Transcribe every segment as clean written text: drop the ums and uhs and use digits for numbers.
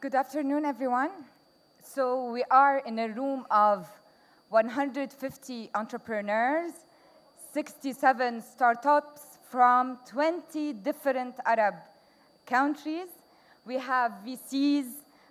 Good afternoon, everyone. So we are in a room of 150 entrepreneurs, 67 startups from 20 different Arab countries. We have VCs,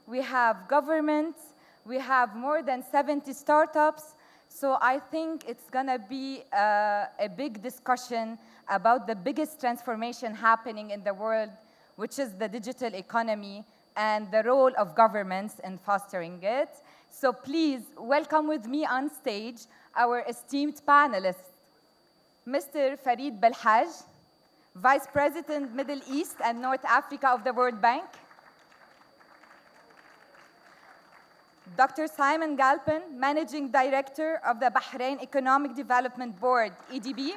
we have governments, we have more than 70 startups. So I think it's going to be a big discussion about the biggest transformation happening in the world, which is the digital economy and the role of governments in fostering it. So please welcome with me on stage our esteemed panelists, Mr. Farid Belhaj, Vice President, Middle East and North Africa of the World Bank, Dr. Simon Galpin, Managing Director of the Bahrain Economic Development Board, EDB,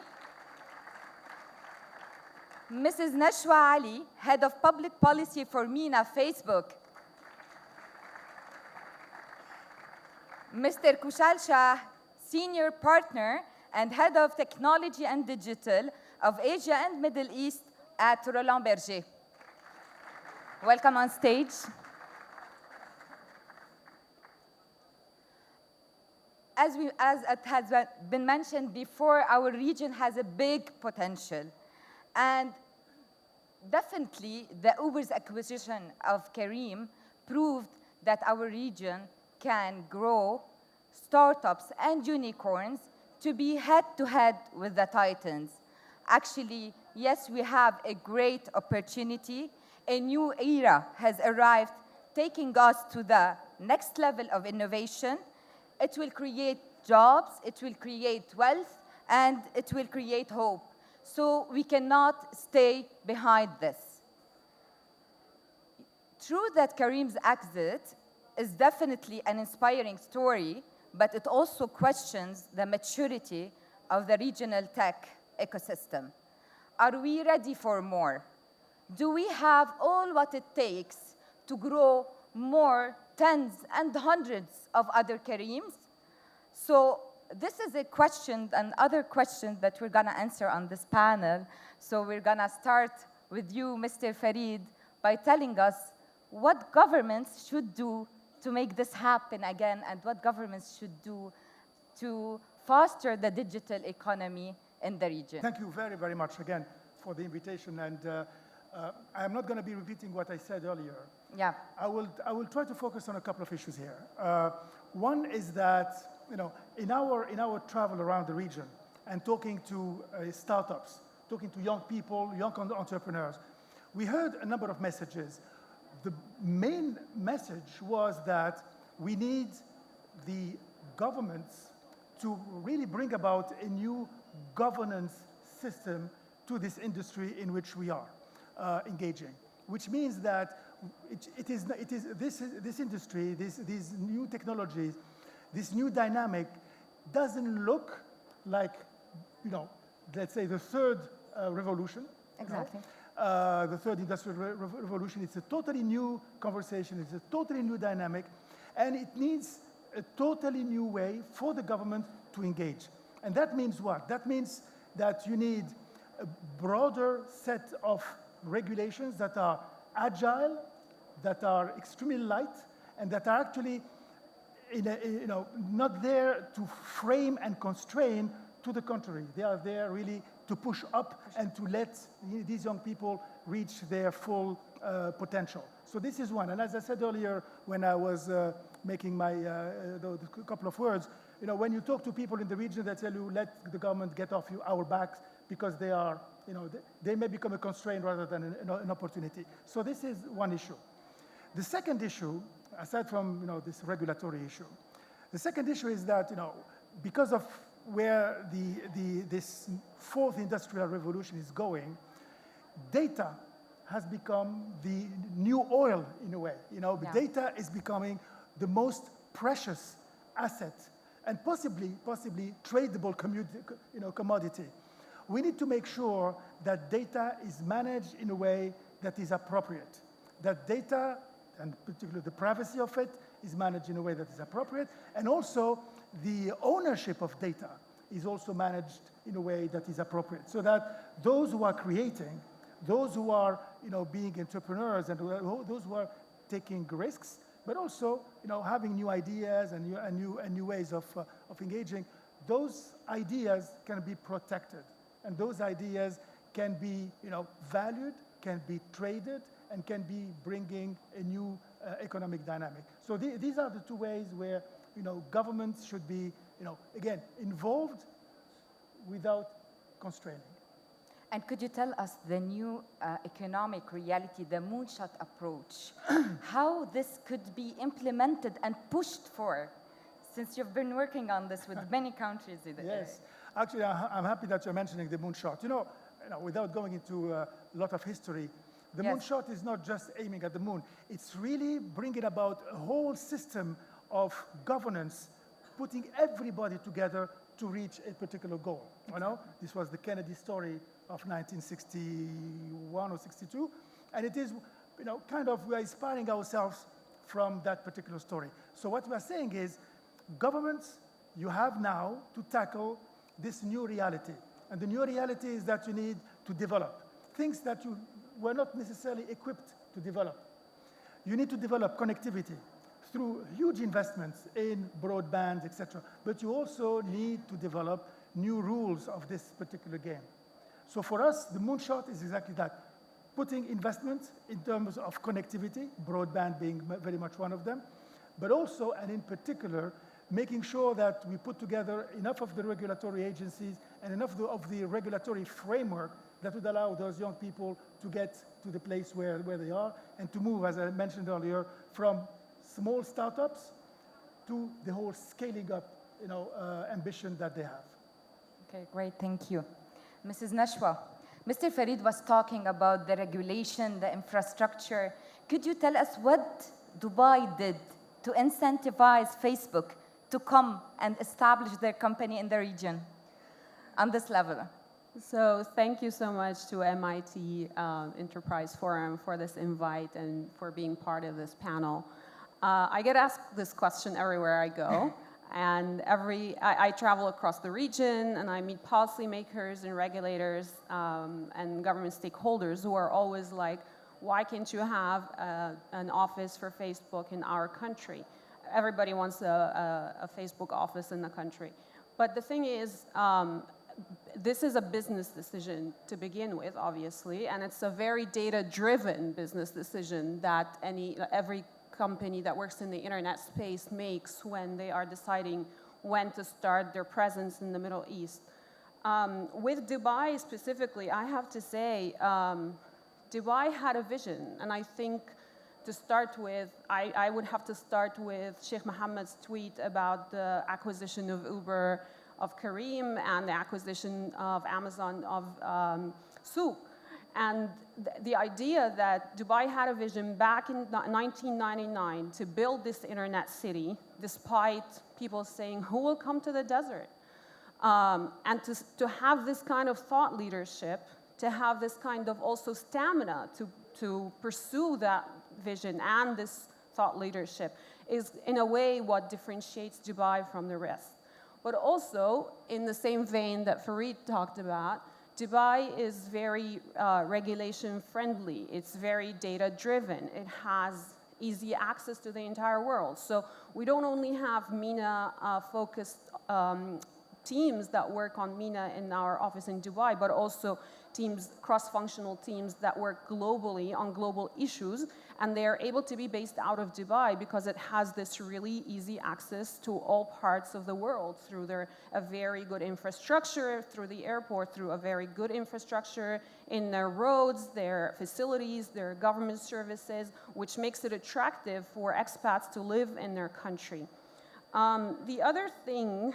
Mrs. Nashwa Ali, Head of Public Policy for MENA Facebook, Mr. Kushal Shah, Senior Partner and Head of Technology and Digital of Asia and Middle East at Roland Berger. Welcome on stage. As it has been mentioned before, our region has a big potential. And definitely, the Uber's acquisition of Careem proved that our region can grow startups and unicorns to be head-to-head with the titans. Actually, yes, we have a great opportunity. A new era has arrived, taking us to the next level of innovation. It will create jobs, it will create wealth, and it will create hope. So we cannot stay behind this. True that Careem's exit is definitely an inspiring story, but it also questions the maturity of the regional tech ecosystem. Are we ready for more? Do we have all what it takes to grow more tens and hundreds of other Careems? So this is a question and other questions that we're going to answer on this panel. So we're going to start with you, Mr. Farid, by telling us what governments should do to make this happen again and what governments should do to foster the digital economy in the region. Thank you very, very much again for the invitation. And I'm not going to be repeating what I said earlier. Yeah. I will try to focus on a couple of issues here. One is that, in our travel around the region and talking to startups, talking to young people, young entrepreneurs, we heard a number of messages. The main message was that we need the governments to really bring about a new governance system to this industry in which we are engaging, which means that this industry, these new technologies, this new dynamic doesn't look like, let's say the third revolution. Exactly. The third industrial revolution. It's a totally new conversation. It's a totally new dynamic. And it needs a totally new way for the government to engage. And that means what? That means that you need a broader set of regulations that are agile, that are extremely light, and that are actually not there to frame and constrain. To the contrary, they are there really to push up and to let these young people reach their full potential. So this is one. And as I said earlier, when I was making my the couple of words, when you talk to people in the region, they tell you, let the government get off our backs because they are, they may become a constraint rather than an opportunity. So this is one issue. The second issue, aside from this regulatory issue, the second issue is that because of where this fourth industrial revolution is going, data has become the new oil in a way. Yeah. Data is becoming the most precious asset and possibly tradable commodity. We need to make sure that data is managed in a way that is appropriate, that data, and particularly the privacy of it, is managed in a way that is appropriate, and also the ownership of data is also managed in a way that is appropriate, so that those who are creating, those who are being entrepreneurs, and those who are taking risks, but also having new ideas and new ways of engaging. Those ideas can be protected, and those ideas can be valued, can be traded, and can be bringing a new economic dynamic. So these are the two ways where governments should be again involved without constraining. And could you tell us the new economic reality, the moonshot approach, how this could be implemented and pushed for, since you've been working on this with many countries? Yes, actually, I'm happy that you're mentioning the moonshot. Without going into a lot of history, the moonshot is not just aiming at the moon. It's really bringing about a whole system of governance, putting everybody together to reach a particular goal. This was the Kennedy story of 1961 or 62, and it is, we're inspiring ourselves from that particular story. So what we're saying is, governments, you have now to tackle this new reality, and the new reality is that you need to develop things that you were not necessarily equipped to develop. You need to develop connectivity through huge investments in broadband, etc. But you also need to develop new rules of this particular game. So for us, the moonshot is exactly that, putting investments in terms of connectivity, broadband being very much one of them, but also, and in particular, making sure that we put together enough of the regulatory agencies and enough of the regulatory framework that would allow those young people to get to the place where they are and to move, as I mentioned earlier, from small startups to the whole scaling up ambition that they have. Okay, great, thank you. Mrs. Nashwa, Mr. Farid was talking about the regulation, the infrastructure. Could you tell us what Dubai did to incentivize Facebook to come and establish their company in the region on this level? So thank you so much to MIT Enterprise Forum for this invite and for being part of this panel. I get asked this question everywhere I go. And I travel across the region, and I meet policymakers and regulators and government stakeholders who are always like, why can't you have an office for Facebook in our country? Everybody wants a Facebook office in the country. But the thing is, this is a business decision to begin with, obviously, and it's a very data-driven business decision that every company that works in the internet space makes when they are deciding when to start their presence in the Middle East. With Dubai specifically, I have to say, Dubai had a vision, and I think to start with, I would have to start with Sheikh Mohammed's tweet about the acquisition of Uber, of Careem, and the acquisition of Amazon, of Souq. And the idea that Dubai had a vision back in 1999 to build this internet city, despite people saying, who will come to the desert? And to have this kind of thought leadership, to have this kind of also stamina to pursue that vision and this thought leadership is in a way what differentiates Dubai from the rest. But also, in the same vein that Farid talked about, Dubai is very regulation friendly. It's very data driven. It has easy access to the entire world. So we don't only have MENA focused teams that work on MENA in our office in Dubai, but also teams, cross-functional teams that work globally on global issues, and they are able to be based out of Dubai because it has this really easy access to all parts of the world through a very good infrastructure, through the airport, through a very good infrastructure in their roads, their facilities, their government services, which makes it attractive for expats to live in their country. The other thing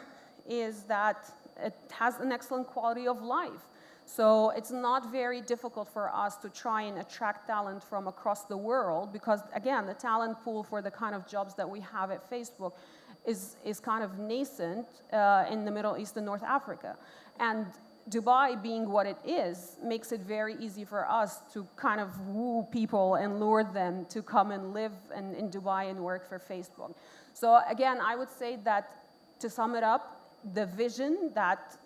is that it has an excellent quality of life. So it's not very difficult for us to try and attract talent from across the world because, again, the talent pool for the kind of jobs that we have at Facebook is kind of nascent in the Middle East and North Africa. And Dubai being what it is makes it very easy for us to kind of woo people and lure them to come and live in Dubai and work for Facebook. So again, I would say that to sum it up, the vision that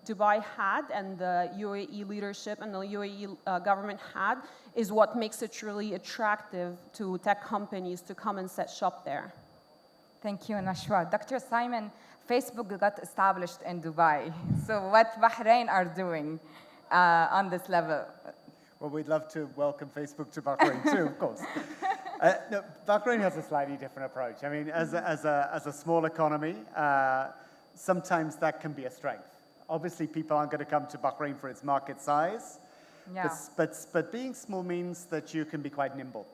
Dubai had and the UAE leadership and the UAE government had is what makes it truly attractive to tech companies to come and set shop there. Thank you, Nashwa. Dr. Simon, Facebook got established in Dubai. So what Bahrain are doing on this level? Well, we'd love to welcome Facebook to Bahrain too, of course. No, Bahrain has a slightly different approach. I mean, as a small economy, sometimes that can be a strength. Obviously, people aren't going to come to Bahrain for its market size. Yeah. But being small means that you can be quite nimble,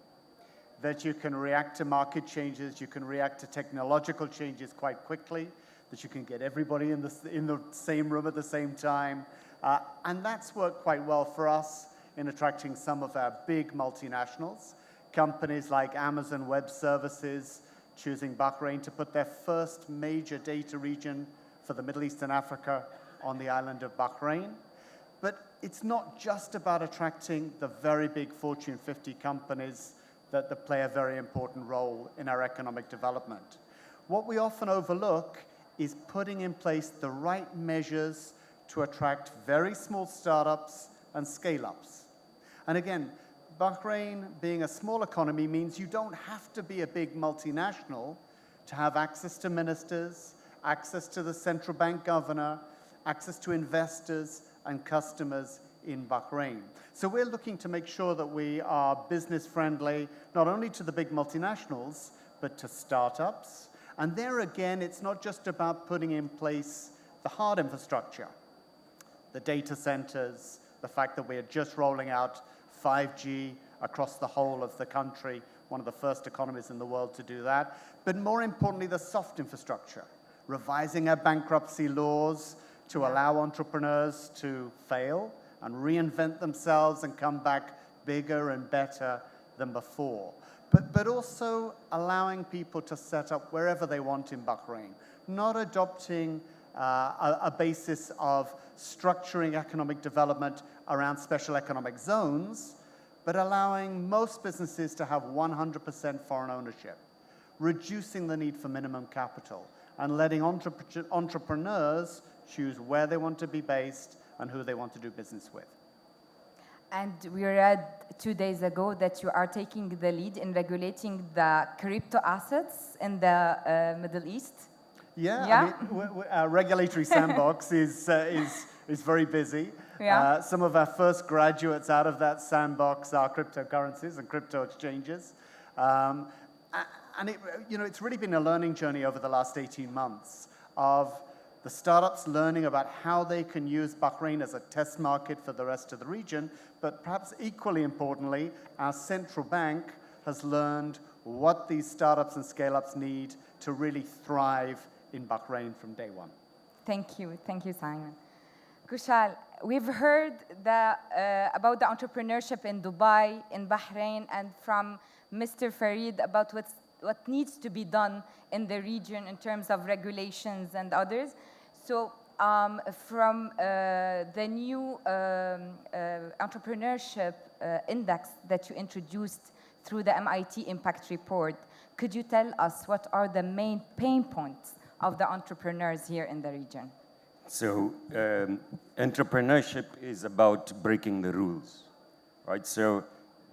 that you can react to market changes, you can react to technological changes quite quickly, that you can get everybody in the same room at the same time. And that's worked quite well for us in attracting some of our big multinationals, companies like Amazon Web Services, choosing Bahrain to put their first major data region for the Middle East and Africa on the island of Bahrain. But it's not just about attracting the very big Fortune 50 companies that play a very important role in our economic development. What we often overlook is putting in place the right measures to attract very small startups and scale-ups. And again, Bahrain being a small economy means you don't have to be a big multinational to have access to ministers, access to the central bank governor, access to investors and customers in Bahrain. So we're looking to make sure that we are business friendly, not only to the big multinationals, but to startups. And there again, it's not just about putting in place the hard infrastructure, the data centers, the fact that we're just rolling out 5G across the whole of the country, one of the first economies in the world to do that. But more importantly, the soft infrastructure, revising our bankruptcy laws to allow entrepreneurs to fail and reinvent themselves and come back bigger and better than before. But also allowing people to set up wherever they want in Bahrain, not adopting a basis of structuring economic development around special economic zones, but allowing most businesses to have 100% foreign ownership, reducing the need for minimum capital, and letting entrepreneurs choose where they want to be based and who they want to do business with. And we read 2 days ago that you are taking the lead in regulating the crypto assets in the Middle East. Yeah, Yeah. I mean, our regulatory sandbox is very busy. Yeah. Some of our first graduates out of that sandbox are cryptocurrencies and crypto exchanges. And it's really been a learning journey over the last 18 months of the startups learning about how they can use Bahrain as a test market for the rest of the region, but perhaps equally importantly, our central bank has learned what these startups and scale-ups need to really thrive in Bahrain from day one. Thank you, Simon. Kushal, we've heard about the entrepreneurship in Dubai, in Bahrain, and from Mr. Farid about what needs to be done in the region in terms of regulations and others. So from the new entrepreneurship index that you introduced through the MIT Impact Report, could you tell us what are the main pain points of the entrepreneurs here in the region? So entrepreneurship is about breaking the rules, right? So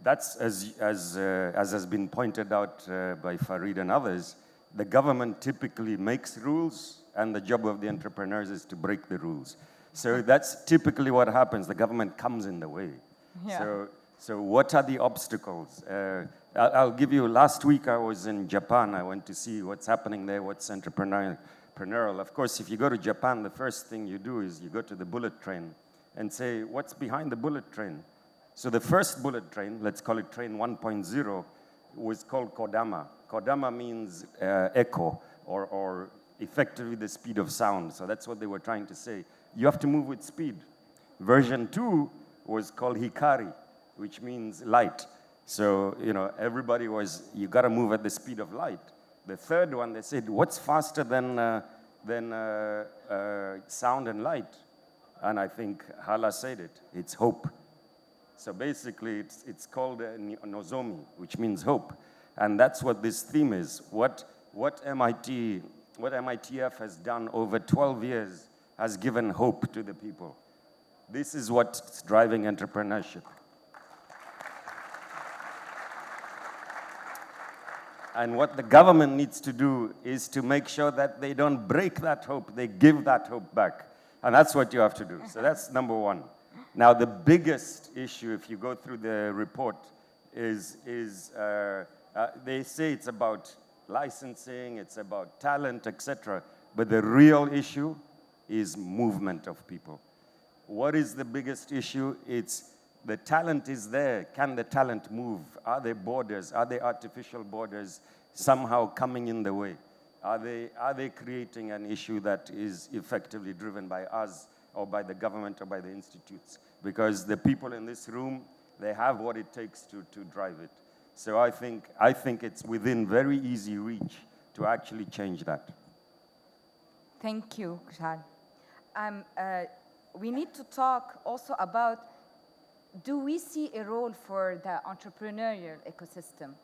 that's, as has been pointed out by Farid and others, the government typically makes rules, and the job of the entrepreneurs is to break the rules. So that's typically what happens. The government comes in the way. Yeah. So what are the obstacles? I'll give you, last week I was in Japan. I went to see what's happening there, what's entrepreneurial. Of course, if you go to Japan, the first thing you do is you go to the bullet train and say, what's behind the bullet train? So the first bullet train, let's call it train 1.0, was called Kodama. Kodama means echo, or effectively the speed of sound. So that's what they were trying to say. You have to move with speed. Version 2 was called Hikari, which means light. So, everybody was, you got to move at the speed of light. The third one, they said, what's faster than sound and light? And I think Hala said it. It's hope. So basically, it's called Nozomi, which means hope. And that's what this theme is. What MIT what MITF has done over 12 years has given hope to the people. This is what's driving entrepreneurship. And what the government needs to do is to make sure that they don't break that hope, they give that hope back. And that's what you have to do. So that's number one. Now, the biggest issue, if you go through the report, is they say it's about licensing, it's about talent, etc. But the real issue is movement of people. What is the biggest issue? It's the talent is there. Can the talent move? Are there borders? Are there artificial borders somehow coming in the way? Are they creating an issue that is effectively driven by us or by the government or by the institutes? Because the people in this room, they have what it takes to drive it. So I think it's within very easy reach to actually change that. Thank you, Kushal. We need to talk also about, do we see a role for the entrepreneurial ecosystem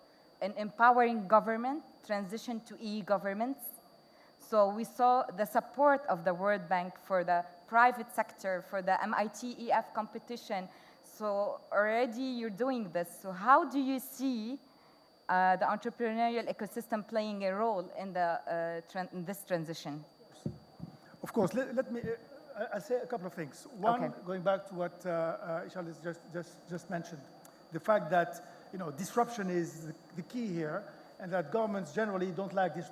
in empowering government, transition to e-governments? So we saw the support of the World Bank for the private sector, for the MITEF competition. So already you're doing this. So how do you see the entrepreneurial ecosystem playing a role in in this transition? Of course, let me, I'll say a couple of things. One, going back to what Ishal has just mentioned, the fact that disruption is the key here, and that governments generally don't like this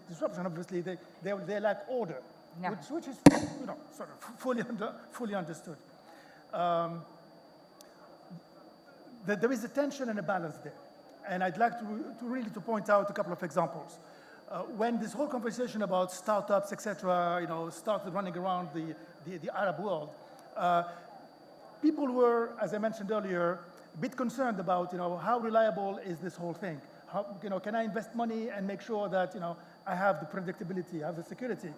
disruption. Obviously, they lack order, which is sort of fully understood. There is a tension and a balance there, and I'd like to really point out a couple of examples. When this whole conversation about startups, etc., started running around the Arab world, people were, as I mentioned earlier, a bit concerned about how reliable is this whole thing? How, can I invest money and make sure that I have the predictability, I have the security?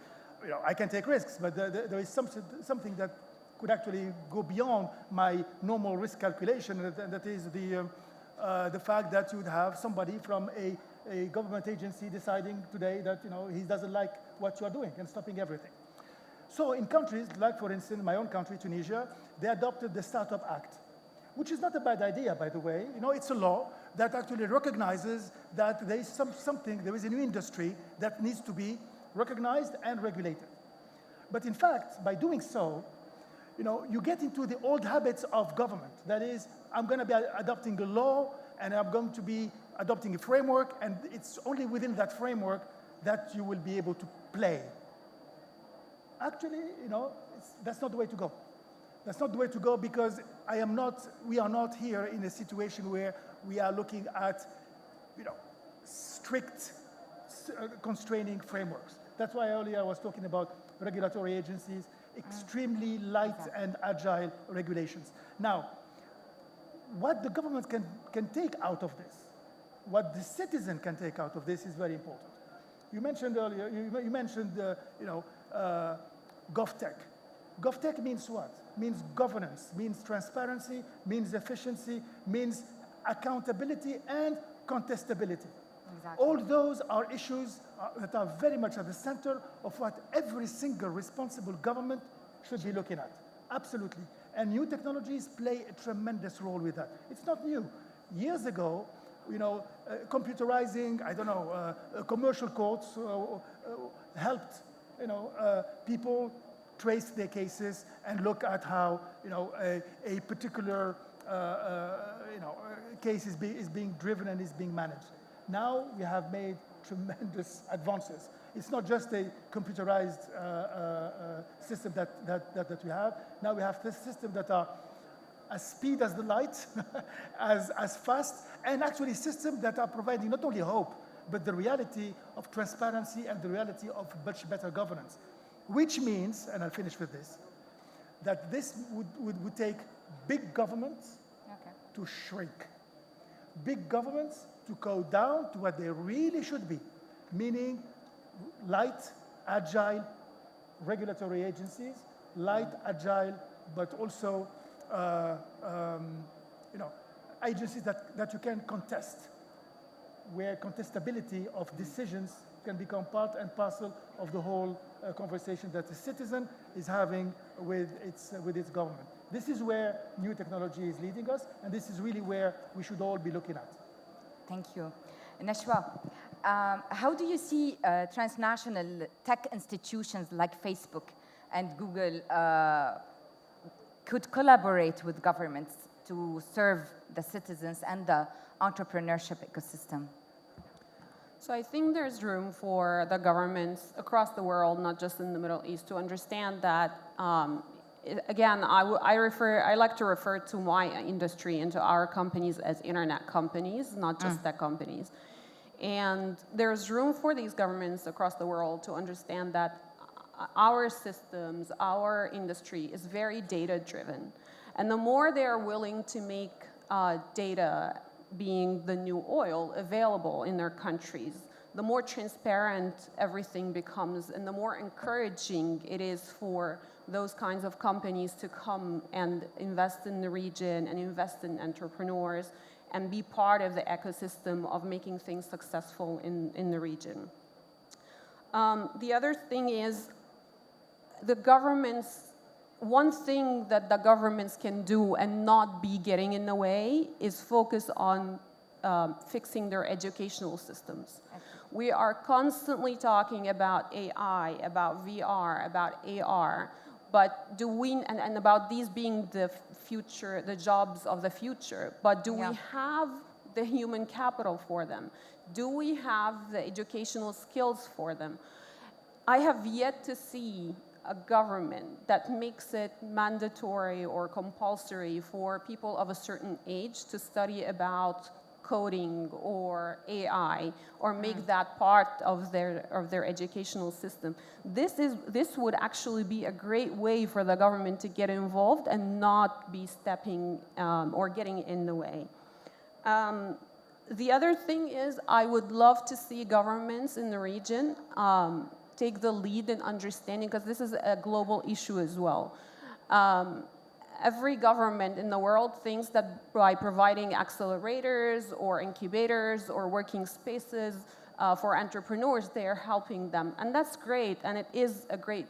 I can take risks, but there is something that could actually go beyond my normal risk calculation, and that is the fact that you would have somebody from a government agency deciding today that he doesn't like what you are doing and stopping everything. So in countries like, for instance, my own country, Tunisia, they adopted the Startup Act, which is not a bad idea, by the way. It's a law that actually recognizes that there is there is a new industry that needs to be recognized and regulated. But in fact, by doing so, you get into the old habits of government. That is, I'm going to be adopting a law, and I'm going to be adopting a framework, and it's only within that framework that you will be able to play. Actually, that's not the way to go. That's not the way to go, because we are not here in a situation where we are looking at, strict constraining frameworks. That's why earlier I was talking about regulatory agencies, extremely light and agile regulations. Now, what the government can take out of this, what the citizen can take out of this is very important. You mentioned earlier, you mentioned, GovTech. GovTech means what? Means governance, means transparency, means efficiency, means accountability and contestability. Exactly. All those are issues that are very much at the center of what every single responsible government should be looking at. Absolutely. And new technologies play a tremendous role with that. It's not new. Years ago, computerizing, commercial courts helped, people trace their cases and look at how, a particular, case is being driven and is being managed. Now we have made tremendous advances. It's not just a computerized system that we have. Now we have this system that are as speed as the light, as fast, and actually systems that are providing not only hope, but the reality of transparency and the reality of much better governance. Which means, and I'll finish with this, that this would take big governments to shrink. Big governments to go down to what they really should be, meaning light, agile regulatory agencies, light, agile, but also agencies that you can contest, where contestability of decisions can become part and parcel of the whole conversation that the citizen is having with its government. This is where new technology is leading us, and this is really where we should all be looking at. Thank you. Nashwa, how do you see transnational tech institutions like Facebook and Google could collaborate with governments to serve the citizens and the entrepreneurship ecosystem? So I think there's room for the governments across the world, not just in the Middle East, to understand that, again, I like to refer to my industry and to our companies as internet companies, not just tech companies. And there's room for these governments across the world to understand that our systems, our industry is very data-driven. And the more they're willing to make data being the new oil available in their countries, the more transparent everything becomes and the more encouraging it is for those kinds of companies to come and invest in the region and invest in entrepreneurs and be part of the ecosystem of making things successful in the region. The other thing is the governments, one thing that the governments can do and not be getting in the way is focus on fixing their educational systems. We are constantly talking about AI, about VR, about AR, but do we, and about these being the future, the jobs of the future, but do we have the human capital for them? Do we have the educational skills for them? I have yet to see a government that makes it mandatory or compulsory for people of a certain age to study about coding or AI or make that part of their educational system. This would actually be a great way for the government to get involved and not be stepping or getting in the way. The other thing is I would love to see governments in the region take the lead in understanding, because this is a global issue as well. Every government in the world thinks that by providing accelerators or incubators or working spaces for entrepreneurs, they are helping them. And that's great, and it is a great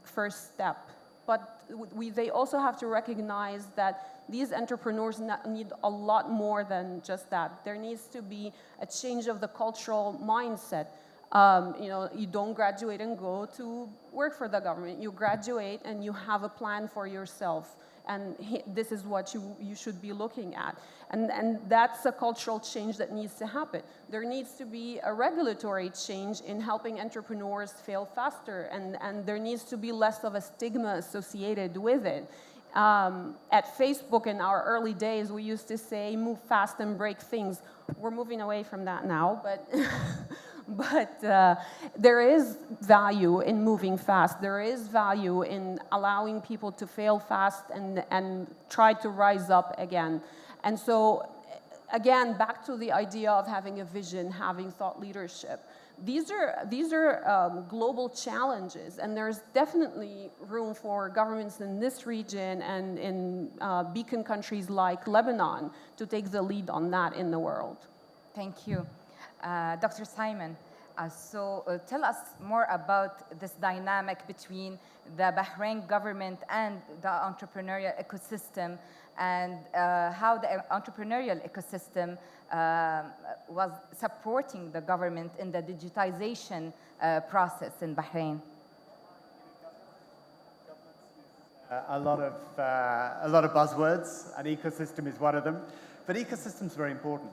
first step. But they also have to recognize that these entrepreneurs need a lot more than just that. There needs to be a change of the cultural mindset. You don't graduate and go to work for the government. You graduate and you have a plan for yourself. And this is what you should be looking at. And that's a cultural change that needs to happen. There needs to be a regulatory change in helping entrepreneurs fail faster. And there needs to be less of a stigma associated with it. At Facebook in our early days, we used to say, move fast and break things. We're moving away from that now, but... But there is value in moving fast. There is value in allowing people to fail fast and try to rise up again. And so, again, back to the idea of having a vision, having thought leadership. These are global challenges, and there's definitely room for governments in this region and in beacon countries like Lebanon to take the lead on that in the world. Thank you. Dr. Simon, tell us more about this dynamic between the Bahrain government and the entrepreneurial ecosystem, and how the entrepreneurial ecosystem was supporting the government in the digitization process in Bahrain. A lot of buzzwords, and ecosystem is one of them. But ecosystem is very important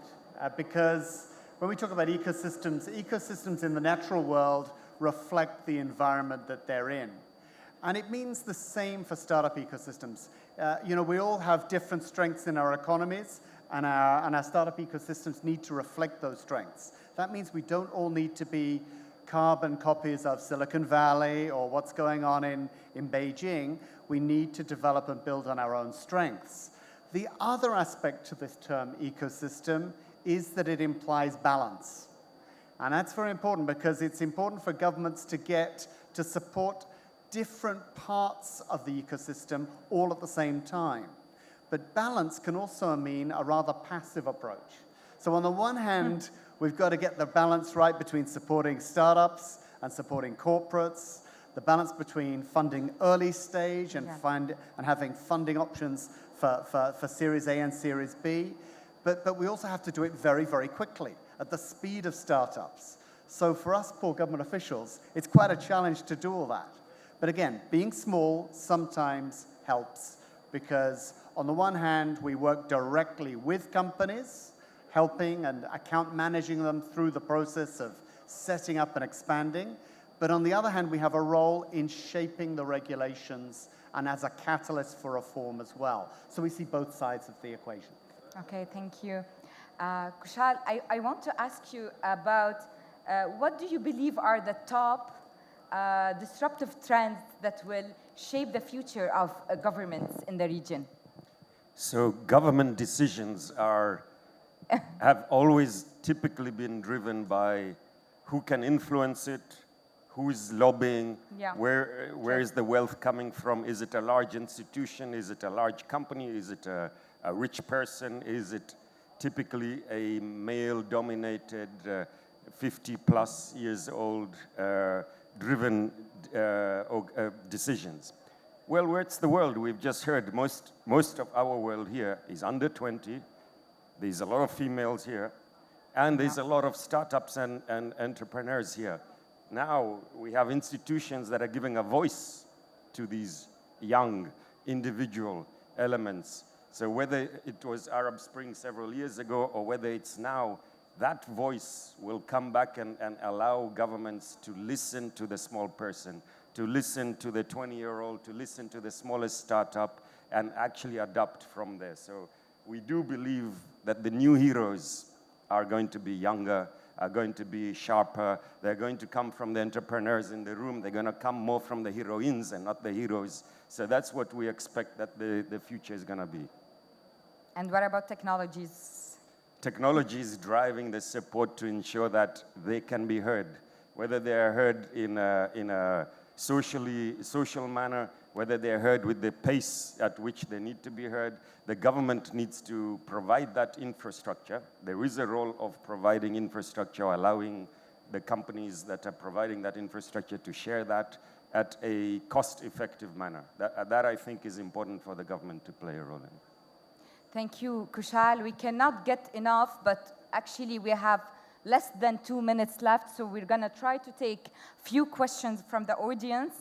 because when we talk about ecosystems in the natural world reflect the environment that they're in. And it means the same for startup ecosystems. We all have different strengths in our economies, and our startup ecosystems need to reflect those strengths. That means we don't all need to be carbon copies of Silicon Valley or what's going on in Beijing. We need to develop and build on our own strengths. The other aspect to this term ecosystem is that it implies balance. And that's very important because it's important for governments to support different parts of the ecosystem all at the same time. But balance can also mean a rather passive approach. So on the one hand, we've got to get the balance right between supporting startups and supporting corporates, the balance between funding early stage and, having funding options for Series A and Series B. But we also have to do it very, very quickly, at the speed of startups. So for us poor government officials, it's quite a challenge to do all that. But again, being small sometimes helps, because on the one hand, we work directly with companies, helping and account managing them through the process of setting up and expanding. But on the other hand, we have a role in shaping the regulations and as a catalyst for reform as well. So we see both sides of the equation. Okay, thank you. Kushal, I want to ask you about what do you believe are the top disruptive trends that will shape the future of governments in the region? So government decisions have always typically been driven by who can influence it, who is lobbying, where is the wealth coming from? Is it a large institution? Is it a large company? Is it a rich person? Is it typically a male-dominated, 50-plus years old, driven decisions? Well, where's the world? We've just heard most of our world here is under 20. There's a lot of females here, and there's a lot of startups and entrepreneurs here. Now we have institutions that are giving a voice to these young individual elements. So whether it was Arab Spring several years ago or whether it's now, that voice will come back and allow governments to listen to the small person, to listen to the 20-year-old, to listen to the smallest startup, and actually adapt from there. So we do believe that the new heroes are going to be younger, are going to be sharper. They're going to come from the entrepreneurs in the room. They're going to come more from the heroines and not the heroes. So that's what we expect that the future is going to be. And what about technologies? Technology is driving the support to ensure that they can be heard, whether they are heard in a social manner, whether they are heard with the pace at which they need to be heard. The government needs to provide that infrastructure. There is a role of providing infrastructure, allowing the companies that are providing that infrastructure to share that at a cost-effective manner. That I think is important for the government to play a role in. Thank you, Kushal. We cannot get enough, but actually we have less than 2 minutes left, so we're going to try to take a few questions from the audience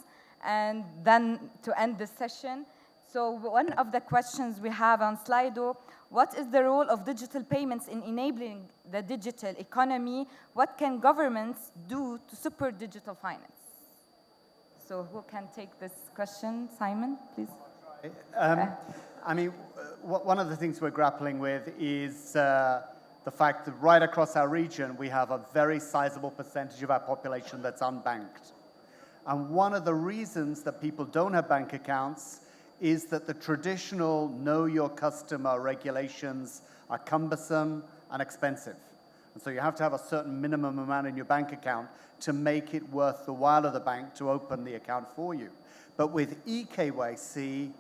and then to end this session. So one of the questions we have on Slido, what is the role of digital payments in enabling the digital economy? What can governments do to support digital finance? So who can take this question? Simon, please. I mean, one of the things we're grappling with is the fact that right across our region, we have a very sizable percentage of our population that's unbanked. And one of the reasons that people don't have bank accounts is that the traditional know your customer regulations are cumbersome and expensive. And so you have to have a certain minimum amount in your bank account to make it worth the while of the bank to open the account for you. But with eKYC,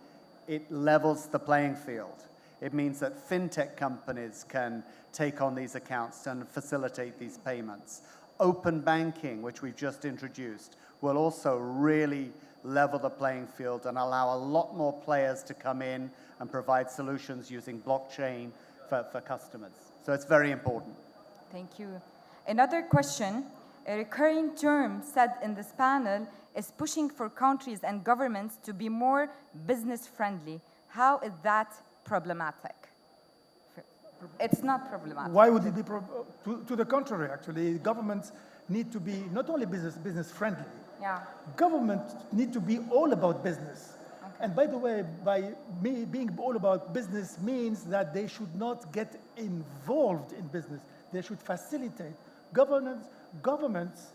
it levels the playing field. It means that fintech companies can take on these accounts and facilitate these payments. Open banking, which we've just introduced, will also really level the playing field and allow a lot more players to come in and provide solutions using blockchain for customers. So it's very important. Thank you. Another question, a recurring term said in this panel is pushing for countries and governments to be more business-friendly. How is that problematic? It's not problematic. Why would it be to the contrary, actually? Governments need to be not only business-friendly. Yeah. Government need to be all about business. Okay. And by the way, by me being all about business means that they should not get involved in business. They should facilitate. Governments,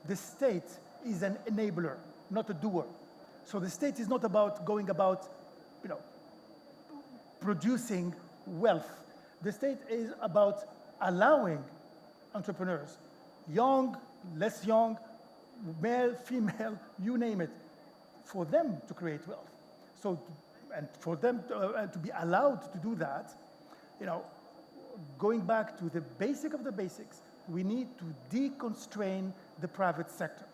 the state is an enabler, not a doer. So the state is not about going about, producing wealth. The state is about allowing entrepreneurs, young, less young, male, female, you name it, for them to create wealth. So, and for them to be allowed to do that, going back to the basic of the basics, we need to deconstrain the private sector.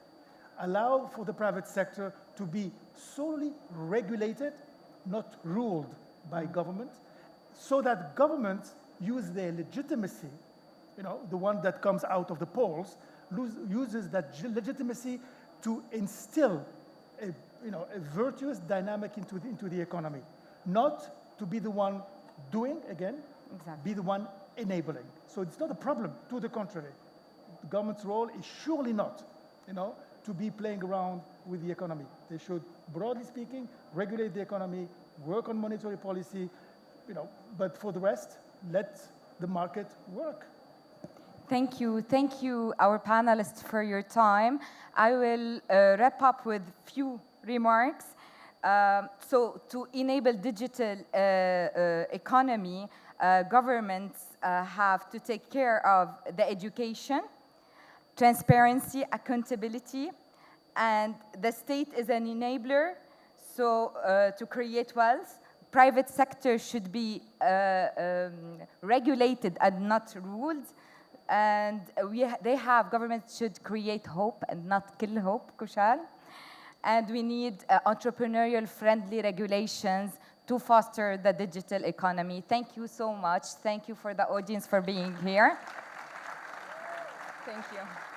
Allow for the private sector to be solely regulated, not ruled by government, so that governments use their legitimacy, the one that comes out of the polls, uses that legitimacy to instill a virtuous dynamic into the economy, not to be the one doing, again, be the one enabling. So it's not a problem, to the contrary. The government's role is surely not, to be playing around with the economy. They should, broadly speaking, regulate the economy, work on monetary policy, but for the rest, let the market work. Thank you, our panelists, for your time. I will wrap up with few remarks. So to enable digital economy, governments have to take care of the education, transparency, accountability, and the state is an enabler, so to create wealth. Private sector should be regulated and not ruled. And governments should create hope and not kill hope, Kushal. And we need entrepreneurial friendly regulations to foster the digital economy. Thank you so much. Thank you for the audience for being here. Thank you.